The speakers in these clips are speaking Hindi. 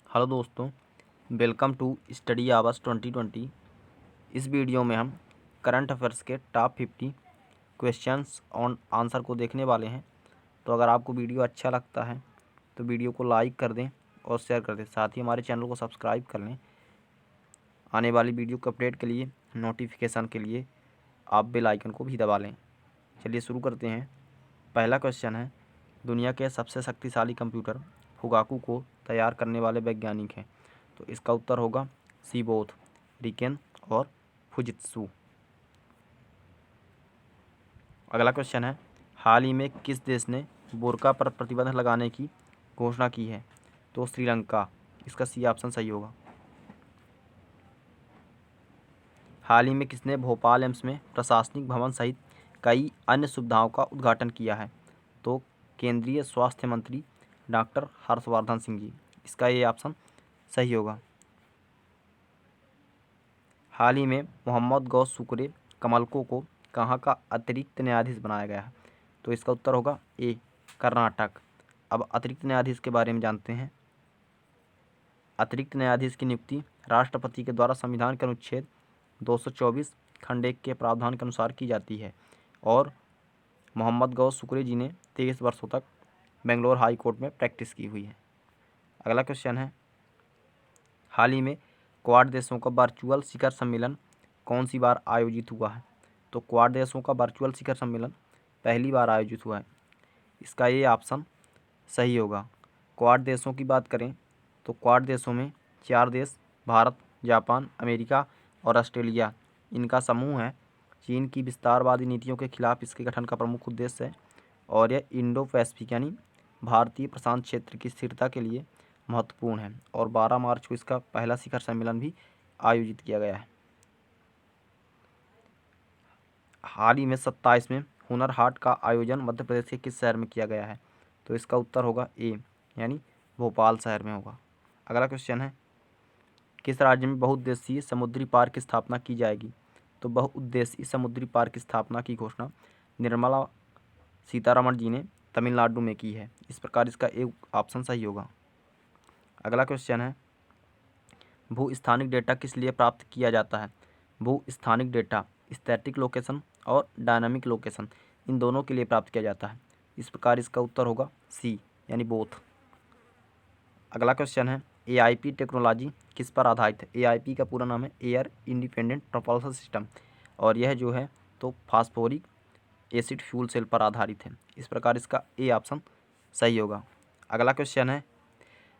हेलो दोस्तों, वेलकम टू स्टडी आवर्स 2020। इस वीडियो में हम करंट अफेयर्स के टॉप 50 क्वेश्चंस ऑन आंसर को देखने वाले हैं। तो अगर आपको वीडियो अच्छा लगता है तो वीडियो को लाइक कर दें और शेयर कर दें। साथ ही हमारे चैनल को सब्सक्राइब कर लें। आने वाली वीडियो के अपडेट के लिए, नोटिफिकेशन के लिए आप बेल आइकन को भी दबा लें। चलिए शुरू करते हैं। पहला क्वेश्चन है, दुनिया के सबसे शक्तिशाली कंप्यूटर फुगाकू को तैयार करने वाले वैज्ञानिक हैं। तो इसका उत्तर होगा सी बोथ, रिकेन और फुजित्सु। अगला क्वेश्चन है, हाल ही में किस देश ने बुर्का पर प्रतिबंध लगाने की घोषणा की है? तो श्रीलंका। इसका सी ऑप्शन सही होगा। हाल ही में किसने भोपाल एम्स में प्रशासनिक भवन सहित कई अन्य सुविधाओं का उद्घाटन किया है? तो केंद्रीय स्वास्थ्य मंत्री डॉक्टर हर्षवर्धन सिंह जी। इसका ये ऑप्शन सही होगा। हाल ही में मोहम्मद गौस सुकरे कमलको को कहाँ का अतिरिक्त न्यायाधीश बनाया गया है? तो इसका उत्तर होगा ए, कर्नाटक। अब अतिरिक्त न्यायाधीश के बारे में जानते हैं। अतिरिक्त न्यायाधीश की नियुक्ति राष्ट्रपति के द्वारा संविधान के अनुच्छेद 224 खंड 1 के प्रावधान के अनुसार की जाती है और मोहम्मद गौस सुकरे जी ने 23 वर्षों तक बेंगलोर हाई कोर्ट में प्रैक्टिस की हुई है। अगला क्वेश्चन है, हाल ही में क्वाड देशों का वर्चुअल शिखर सम्मेलन कौन सी बार आयोजित हुआ है? तो क्वाड देशों का वर्चुअल शिखर सम्मेलन पहली बार आयोजित हुआ है। इसका ये ऑप्शन सही होगा। क्वाड देशों की बात करें तो क्वाड देशों में 4 देश भारत, जापान, अमेरिका और ऑस्ट्रेलिया इनका समूह है। चीन की विस्तारवादी नीतियों के खिलाफ इसके गठन का प्रमुख उद्देश्य है और यह इंडो पैसिफिक यानी भारतीय प्रशांत क्षेत्र की स्थिरता के लिए महत्वपूर्ण है और 12 मार्च को इसका पहला शिखर सम्मेलन भी आयोजित किया गया है। हाल ही में 27वें हुनर हाट का आयोजन मध्य प्रदेश के किस शहर में किया गया है? तो इसका उत्तर होगा ए, यानी भोपाल शहर में होगा। अगला क्वेश्चन है, किस राज्य में बहुउद्देशीय समुद्री पार्क की स्थापना की जाएगी? तो बहुउद्देशीय समुद्री पार्क की स्थापना की घोषणा निर्मला सीतारमण जी ने तमिलनाडु में की है। इस प्रकार इसका एक ऑप्शन सही होगा। अगला क्वेश्चन है, भू स्थानिक डेटा किस लिए प्राप्त किया जाता है? भू स्थानिक डेटा स्टैटिक लोकेशन और डायनामिक लोकेशन इन दोनों के लिए प्राप्त किया जाता है। इस प्रकार इसका उत्तर होगा सी, यानी बोथ। अगला क्वेश्चन है, एआईपी टेक्नोलॉजी किस पर आधारित है? एआईपी का पूरा नाम है एयर इंडिपेंडेंट प्रोपल्शन सिस्टम और यह जो है तो फास्फोरिक एसिड फ्यूल सेल पर आधारित है। इस प्रकार इसका ए ऑप्शन सही होगा। अगला क्वेश्चन है,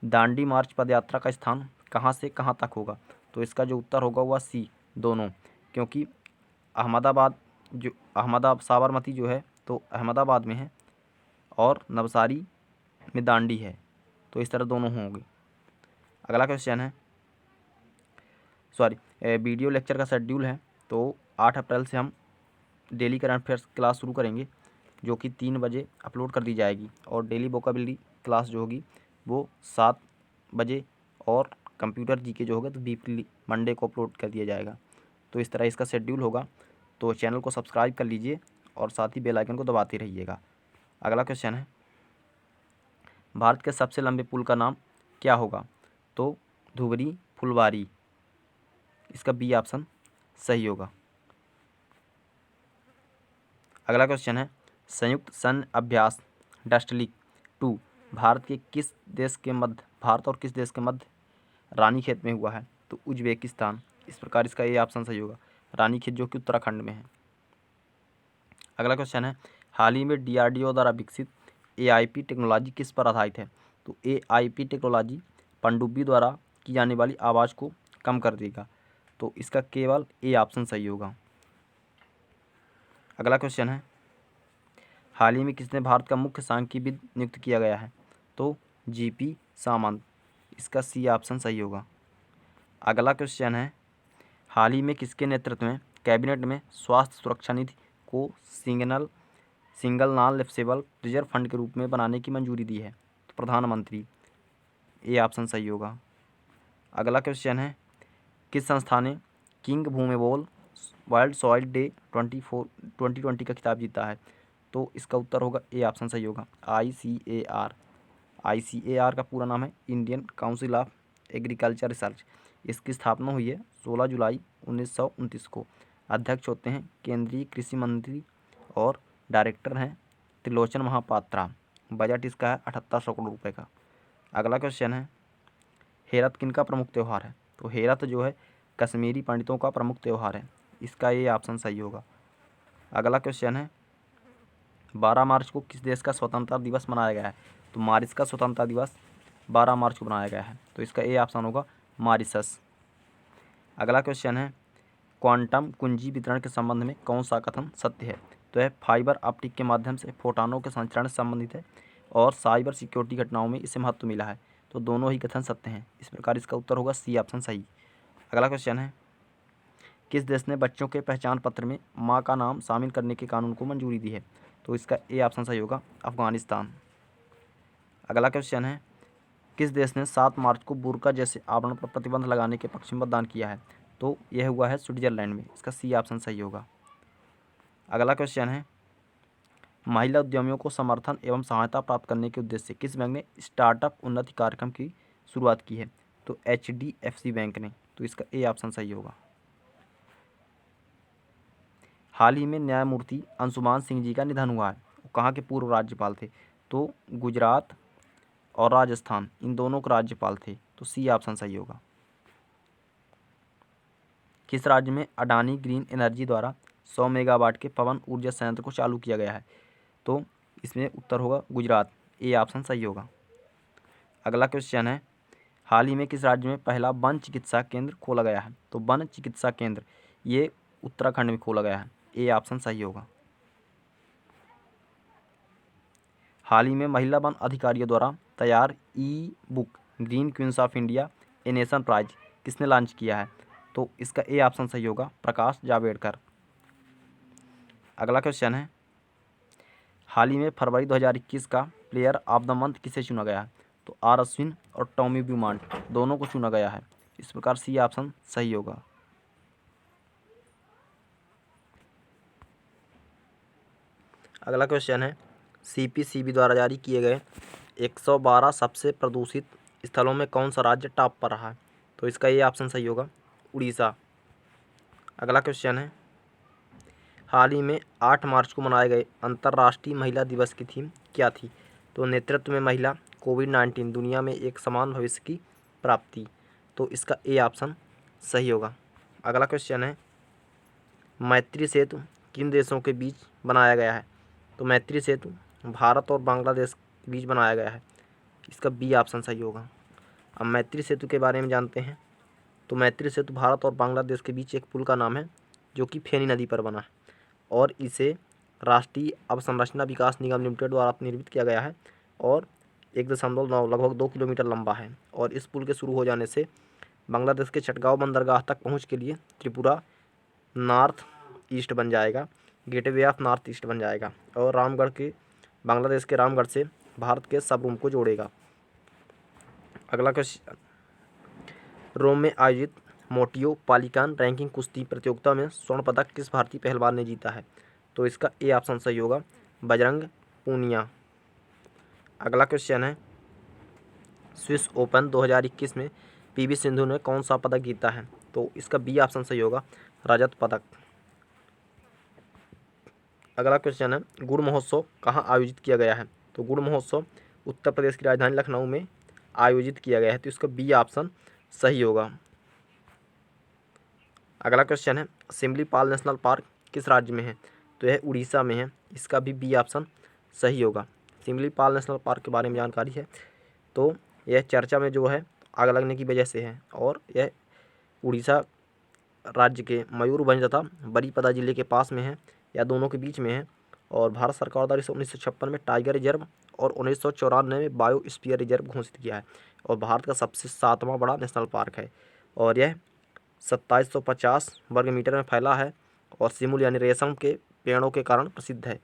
दांडी मार्च पदयात्रा का स्थान कहाँ से कहाँ तक होगा? तो इसका जो उत्तर होगा वह सी, दोनों, क्योंकि अहमदाबाद साबरमती जो है तो अहमदाबाद में है और नवसारी में दांडी है, तो इस तरह दोनों होंगे। अगला क्वेश्चन है, वीडियो लेक्चर का शेड्यूल है तो 8 अप्रैल से हम डेली करंट अफेयर्स क्लास शुरू करेंगे जो कि 3 बजे अपलोड कर दी जाएगी और डेली वोकेबलरी क्लास जो होगी वो 7 बजे और कंप्यूटर जीके जो होगा तो वीकली मंडे को अपलोड कर दिया जाएगा। तो इस तरह इसका शेड्यूल होगा। तो चैनल को सब्सक्राइब कर लीजिए और साथ ही बेल आइकन को दबाते रहिएगा। अगला क्वेश्चन है, भारत के सबसे लंबे पुल का नाम क्या होगा? तो धुबरी फुलवारी। इसका बी ऑप्शन सही होगा। अगला क्वेश्चन है, संयुक्त सैन्य अभ्यास डस्टलिक 2 भारत और किस देश के मध्य रानीखेत में हुआ है? तो उज्बेकिस्तान। इस प्रकार इसका ये ऑप्शन सही होगा, रानीखेत जो कि उत्तराखंड में है। अगला क्वेश्चन है, हाल ही में डीआरडीओ द्वारा विकसित एआईपी टेक्नोलॉजी किस पर आधारित है? तो एआईपी टेक्नोलॉजी पनडुब्बी द्वारा की जाने वाली आवाज़ को कम कर देगा। तो इसका केवल ए ऑप्शन सही होगा। अगला क्वेश्चन है, हाल ही में किसने भारत का मुख्य सांख्यिकीविद नियुक्त किया गया है? तो जीपी सामंत। इसका सी ऑप्शन सही होगा। अगला क्वेश्चन है, हाल ही में किसके नेतृत्व में कैबिनेट में स्वास्थ्य सुरक्षा निधि को single non lapsable reserve fund के रूप में बनाने की मंजूरी दी है? तो प्रधानमंत्री। ए ऑप्शन सही होगा। अगला क्वेश्चन है, किस संस्था ने किंग भूमेबोल वर्ल्ड सॉइल डे 2020 का खिताब जीता है? तो इसका उत्तर होगा ए ऑप्शन सही होगा, ICAR। ICAR का पूरा नाम है Indian council of agriculture research. इसकी स्थापना हुई है 16 जुलाई 1929 को। अध्यक्ष होते हैं केंद्रीय कृषि मंत्री और डायरेक्टर हैं त्रिलोचन महापात्रा। बजट इसका है 7800 करोड़ रुपए का। अगला क्वेश्चन है हेरत किन का प्रमुख त्यौहार है? तो हेरत जो है कश्मीरी पंडितों का प्रमुख त्यौहार है। इसका ये ऑप्शन सही होगा। अगला क्वेश्चन है 12 मार्च को किस देश का स्वतंत्रता दिवस मनाया गया है? तो मॉरिस का स्वतंत्रता दिवस 12 मार्च को मनाया गया है। तो इसका ए ऑप्शन होगा मॉरिशस। अगला क्वेश्चन है क्वांटम कुंजी वितरण के संबंध में कौन सा कथन सत्य है? तो यह फाइबर ऑप्टिक के माध्यम से फोटॉनों के संचरण से संबंधित है और साइबर सिक्योरिटी घटनाओं में इसे महत्व मिला है। तो दोनों ही कथन सत्य हैं। इस प्रकार इसका उत्तर होगा सी ऑप्शन सही। अगला क्वेश्चन है किस देश ने बच्चों के पहचान पत्र में माँ का नाम शामिल करने के कानून को मंजूरी दी है? तो इसका ए ऑप्शन सही होगा अफगानिस्तान। अगला क्वेश्चन है किस देश ने 7 मार्च को बुर्का जैसे आवरण पर प्रतिबंध लगाने के पक्ष में मतदान किया है? तो यह हुआ है स्विट्जरलैंड में। इसका सी ऑप्शन सही होगा। अगला क्वेश्चन है महिला उद्यमियों को समर्थन एवं सहायता प्राप्त करने के उद्देश्य से किस बैंक ने स्टार्टअप उन्नति कार्यक्रम की शुरुआत की है? तो HDFC बैंक ने। तो इसका ए ऑप्शन सही होगा। हाल ही में न्यायमूर्ति अंशुमान सिंह जी का निधन हुआ है। वो कहाँ के पूर्व राज्यपाल थे? तो गुजरात और राजस्थान इन दोनों के राज्यपाल थे। तो सी ऑप्शन सही होगा। किस राज्य में अडानी ग्रीन एनर्जी द्वारा 100 मेगावाट के पवन ऊर्जा संयंत्र को चालू किया गया है? तो इसमें उत्तर होगा गुजरात। ए ऑप्शन सही होगा। अगला क्वेश्चन है हाल ही में किस राज्य में पहला वन चिकित्सा केंद्र खोला गया है? तो वन चिकित्सा केंद्र ये उत्तराखंड में खोला गया है। ए ऑप्शन सही होगा। हाल ही में महिला वन अधिकारियों द्वारा तैयार e book green queens of India a nation prize किसने लॉन्च किया है? तो इसका ए ऑप्शन सही होगा प्रकाश जावड़ेकर। अगला क्वेश्चन है हाल ही में फरवरी 2021 का प्लेयर ऑफ द मंथ किसे चुना गया है? तो आर अश्विन और टॉमी ब्यूमांट दोनों को चुना गया है। इस प्रकार सी ऑप्शन सही होगा। अगला क्वेश्चन है CPCB द्वारा जारी किए गए 112 सबसे प्रदूषित स्थलों में कौन सा राज्य टॉप पर रहा है? तो इसका ये ऑप्शन सही होगा उड़ीसा। अगला क्वेश्चन है हाल ही में 8 मार्च को मनाए गए अंतर्राष्ट्रीय महिला दिवस की थीम क्या थी? तो नेतृत्व में महिला, कोविड-19, दुनिया में एक समान भविष्य की प्राप्ति। तो इसका ए ऑप्शन सही होगा। अगला क्वेश्चन है मैत्री सेतु किन देशों के बीच बनाया गया है? तो मैत्री सेतु भारत और बांग्लादेश के बीच बनाया गया है। इसका बी ऑप्शन सही होगा। अब मैत्री सेतु के बारे में जानते हैं। तो मैत्री सेतु भारत और बांग्लादेश के बीच एक पुल का नाम है जो कि फेनी नदी पर बना है और इसे राष्ट्रीय अवसंरचना विकास निगम लिमिटेड द्वारा निर्मित किया गया है और 1.9 लगभग 2 किलोमीटर लंबा है। और इस पुल के शुरू हो जाने से बांग्लादेश के चटगांव बंदरगाह तक पहुँच के लिए त्रिपुरा नॉर्थ ईस्ट बन जाएगा, गेटवे ऑफ नॉर्थ ईस्ट बन जाएगा और रामगढ़ के बांग्लादेश के रामगढ़ से भारत के सबरूम को जोड़ेगा। अगला क्वेश्चन रोम में आयोजित मोटियो पालिकान रैंकिंग कुश्ती प्रतियोगिता में स्वर्ण पदक किस भारतीय पहलवान ने जीता है? तो इसका ए ऑप्शन सही होगा बजरंग पूनिया। अगला क्वेश्चन है स्विस ओपन 2021 में PV सिंधु ने कौन सा पदक जीता है? तो इसका बी ऑप्शन सही होगा रजत पदक। अगला क्वेश्चन है गुड़ महोत्सव कहाँ आयोजित किया गया है? तो गुड़ महोत्सव उत्तर प्रदेश की राजधानी लखनऊ में आयोजित किया गया है। तो इसका बी ऑप्शन सही होगा। अगला क्वेश्चन है सिमलीपाल नेशनल पार्क किस राज्य में है? तो यह उड़ीसा में है। इसका भी बी ऑप्शन सही होगा। सिमलीपाल नेशनल पार्क के बारे में जानकारी है तो यह चर्चा में जो है आग लगने की वजह से है और यह उड़ीसा राज्य के मयूरभंज तथा बरीपदा जिले के पास में है या दोनों के बीच में है। और भारत सरकार द्वारा इसे 1956 में टाइगर रिजर्व और 1994 में बायोस्फीयर रिजर्व घोषित किया है और भारत का सबसे 7वां बड़ा नेशनल पार्क है और यह 2750 वर्ग मीटर में फैला है और सिमुल यानी रेशम के पेड़ों के कारण प्रसिद्ध है।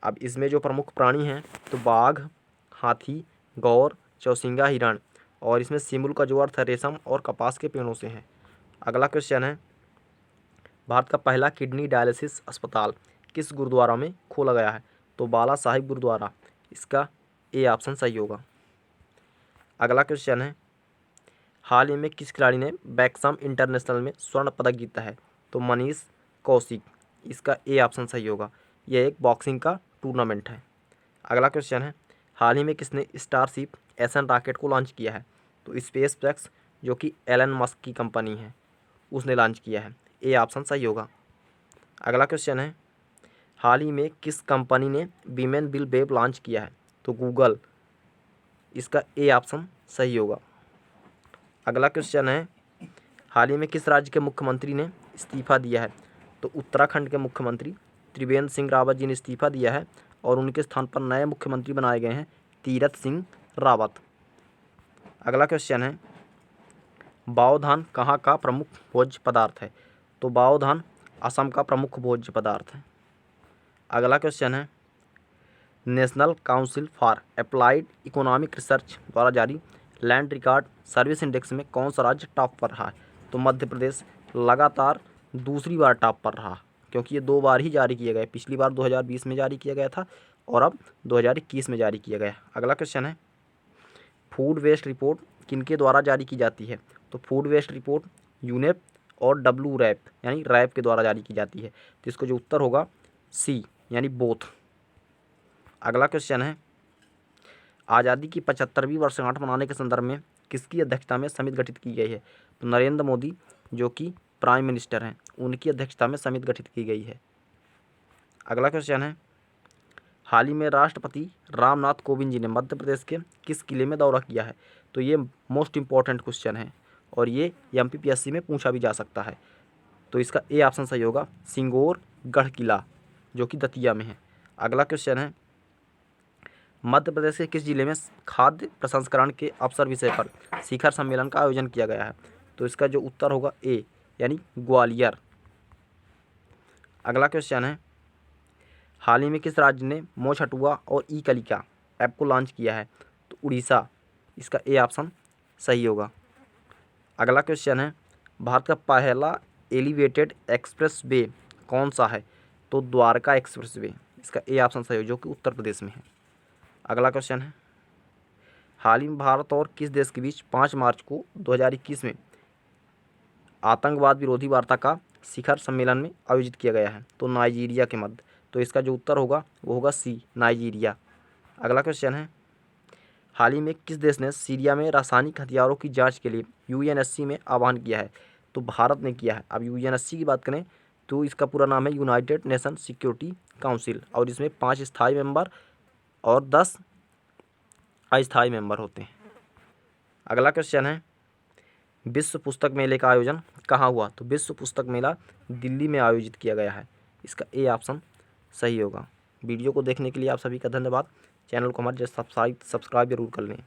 अब इसमें जो प्रमुख प्राणी हैं तो बाघ, हाथी, गौर, चौसिंगा, हिरण और इसमें सिमुल का जो अर्थ है रेशम और कपास के पेड़ों से है। अगला क्वेश्चन है भारत का पहला किडनी डायलिसिस अस्पताल किस गुरुद्वारा में खोला गया है? तो बाला साहिब गुरुद्वारा। इसका ए ऑप्शन सही होगा। अगला क्वेश्चन है हाल ही में किस खिलाड़ी ने बैक्सम इंटरनेशनल में स्वर्ण पदक जीता है? तो मनीष कौशिक, इसका ए ऑप्शन सही होगा। यह एक बॉक्सिंग का टूर्नामेंट है। अगला क्वेश्चन है, हाल ही में किसने स्टारशिप एसन रॉकेट को लॉन्च किया है? तो स्पेस एक्स, जो कि एलन मस्क की कंपनी है, उसने लॉन्च किया है। ए ऑप्शन सही होगा। अगला क्वेश्चन है, हाल ही में किस कंपनी ने वीमेन बिल वेब लॉन्च किया है? तो गूगल, इसका ए ऑप्शन सही होगा। अगला क्वेश्चन है, हाल ही में किस राज्य के मुख्यमंत्री ने इस्तीफा दिया है? तो उत्तराखंड के मुख्यमंत्री त्रिवेंद्र सिंह रावत जी ने इस्तीफा दिया है और उनके स्थान पर नए मुख्यमंत्री बनाए गए हैं तीरथ सिंह रावत। अगला क्वेश्चन है, बाओ धान कहाँ का प्रमुख भोज्य पदार्थ है? तो बाओ धान असम का प्रमुख भोज्य पदार्थ है। अगला क्वेश्चन है, national council for applied economic research द्वारा जारी लैंड रिकॉर्ड सर्विस इंडेक्स में कौन सा राज्य टॉप पर रहा है? तो मध्य प्रदेश लगातार दूसरी बार टॉप पर रहा, क्योंकि ये 2 बार ही जारी किया गया। पिछली बार 2020 में जारी किया गया था और अब 2021 में जारी किया गया। अगला क्वेश्चन है, फूड वेस्ट रिपोर्ट किनके द्वारा जारी की जाती है? तो फूड वेस्ट रिपोर्ट यूनेप और डब्ल्यू रैप यानी रैप के द्वारा जारी की जाती है। तो इसको जो उत्तर होगा सी यानी बोथ। अगला क्वेश्चन है, आज़ादी की 75वीं वर्षगांठ मनाने के संदर्भ में किसकी अध्यक्षता में समिति गठित की गई है? तो नरेंद्र मोदी, जो कि प्राइम मिनिस्टर हैं, उनकी अध्यक्षता में समिति गठित की गई है। अगला क्वेश्चन है, हाल ही में राष्ट्रपति रामनाथ कोविंद जी ने मध्य प्रदेश के किस किले में दौरा किया है? तो ये मोस्ट इम्पॉर्टेंट क्वेश्चन है और ये MPPSC में पूछा भी जा सकता है। तो इसका ए ऑप्शन सही होगा, सिंगोरगढ़ किला, जो कि दतिया में है। अगला क्वेश्चन है, मध्य प्रदेश के किस जिले में खाद्य प्रसंस्करण के अवसर विषय पर शिखर सम्मेलन का आयोजन किया गया है? तो इसका जो उत्तर होगा ए यानी ग्वालियर। अगला क्वेश्चन है, हाल ही में किस राज्य ने मोछ हटुआ और ई कलिका ऐप को लॉन्च किया है? तो उड़ीसा, इसका ए ऑप्शन सही होगा। अगला क्वेश्चन है, भारत का पहला एलिवेटेड एक्सप्रेस वे कौन सा है? तो द्वारका एक्सप्रेस वे, इसका ए ऑप्शन सही हो, जो कि उत्तर प्रदेश में है। अगला क्वेश्चन है, हाल ही में भारत और किस देश के बीच 5 मार्च को 2021 में आतंकवाद विरोधी वार्ता का शिखर सम्मेलन में आयोजित किया गया है? तो नाइजीरिया के मध्य। तो इसका जो उत्तर होगा वो होगा सी नाइजीरिया। अगला क्वेश्चन है, हाल ही में किस देश ने सीरिया में रासायनिक हथियारों की जांच के लिए UNSC में आह्वान किया है? तो भारत ने किया है। अब UNSC की बात करें तो इसका पूरा नाम है यूनाइटेड नेशन सिक्योरिटी काउंसिल और इसमें 5 स्थायी मेंबर और 10 अस्थायी मेंबर होते हैं। अगला क्वेश्चन है, विश्व पुस्तक मेले का आयोजन कहाँ हुआ? तो विश्व पुस्तक मेला दिल्ली में आयोजित किया गया है। इसका ए ऑप्शन सही होगा। वीडियो को देखने के लिए आप सभी का धन्यवाद। चैनल को हमारे सब्सक्राइब जरूर कर लें।